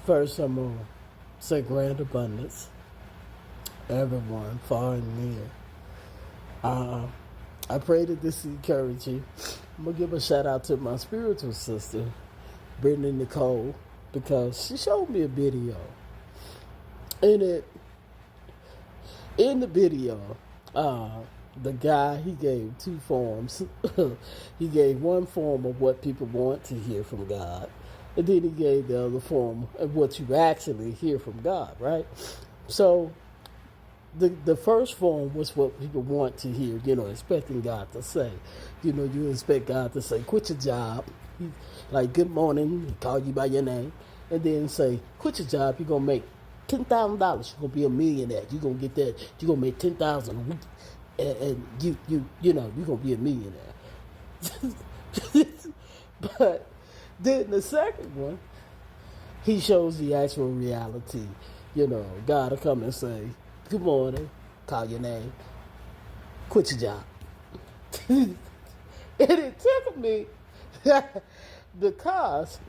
First, I'm going to say grand abundance, everyone, far and near. I pray that this encourage you. I'm going to give a shout out to my spiritual sister, Brittany Nicole, because she showed me a video. In the video, the guy, he gave two forms. He gave one form of what people want to hear from God, and then he gave the other form of what you actually hear from God, right? So the first form was what people want to hear, expecting God to say. You expect God to say, quit your job. Like, good morning, call you by your name, and then say, quit your job, you're going to make $10,000. You're going to be a millionaire. You're going to get that. You're going to make $10,000 a week. And you're going to be a millionaire. But then the second one, he shows the actual reality. God will come and say, good morning, call your name, quit your job. And it took me because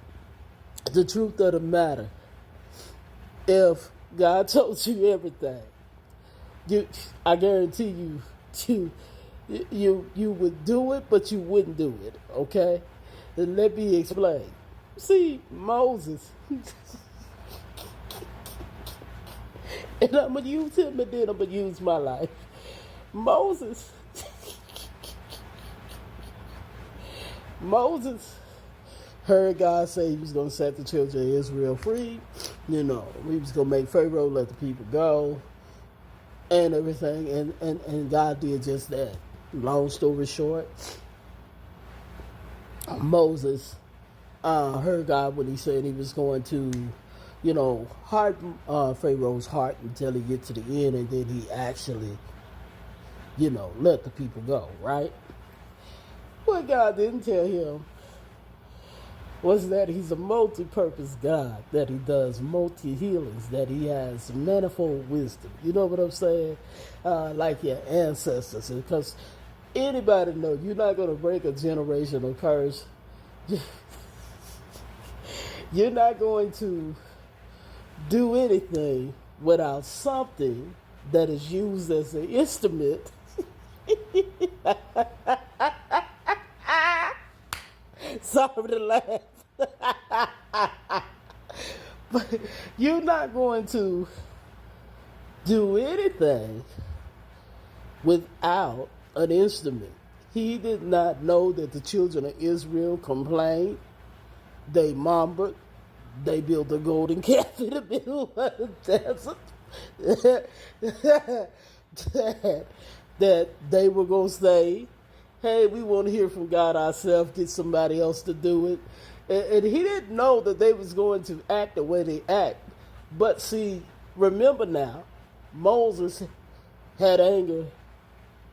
the truth of the matter, if God told you everything, I guarantee you would do it, but you wouldn't do it, okay? And let me explain. See, Moses, and I'm going to use him, and then I'm going to use my life. Moses heard God say he was going to set the children of Israel free. He was going to make Pharaoh let the people go and everything. And God did just that. Long story short, Moses heard God when he said he was going to, harden Pharaoh's heart until he get to the end, and then he actually, let the people go, right? What God didn't tell him was that he's a multi-purpose God, that he does multi-healings, that he has manifold wisdom. You know what I'm saying? Like your ancestors. Because anybody know you're not going to break a generational curse. You're not going to do anything without something that is used as an instrument. Sorry to laugh. But you're not going to do anything without an instrument. He did not know that the children of Israel complained. They murmured. They built a golden calf in the middle of the desert. that they were going to say, hey, we want to hear from God ourselves, get somebody else to do it. And he didn't know that they was going to act the way they act. But see, remember now, Moses had anger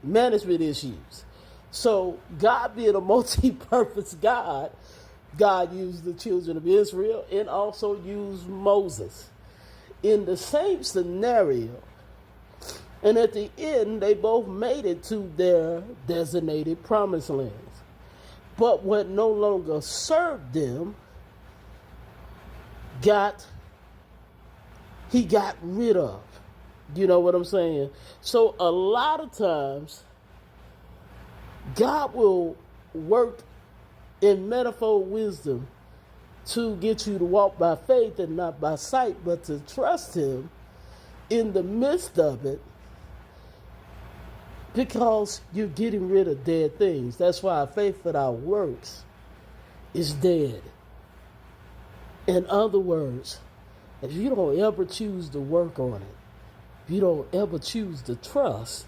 management issues. So God being a multi-purpose God, God used the children of Israel and also used Moses in the same scenario. And at the end, they both made it to their designated promised lands. But what no longer served them, he got rid of. You know what I'm saying? So a lot of times, God will work in manifold wisdom to get you to walk by faith and not by sight, but to trust him in the midst of it, because you're getting rid of dead things. That's why faith without works is dead. In other words, if you don't ever choose to work on it, if you don't ever choose to trust,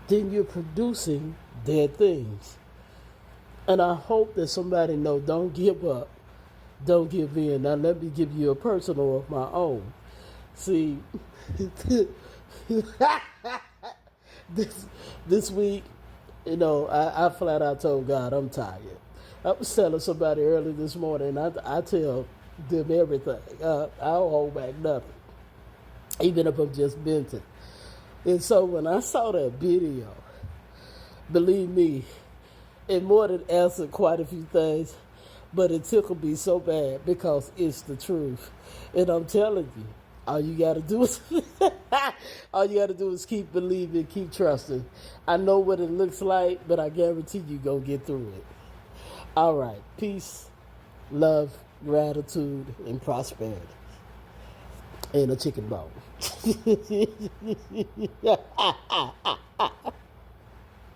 then you're producing dead things. And I hope that somebody knows, don't give up, don't give in. Now let me give you a personal of my own. See, this week, I flat out told God I'm tired. I was telling somebody early this morning, I tell them everything. I don't hold back nothing, even if I'm just venting. And so when I saw that video, believe me, it more than answered quite a few things. But it tickled me so bad because it's the truth. And I'm telling you, all you gotta do is all you gotta do is keep believing, keep trusting. I know what it looks like, but I guarantee you gonna get through it. All right. Peace, love, gratitude, and prosperity. And a chicken bone.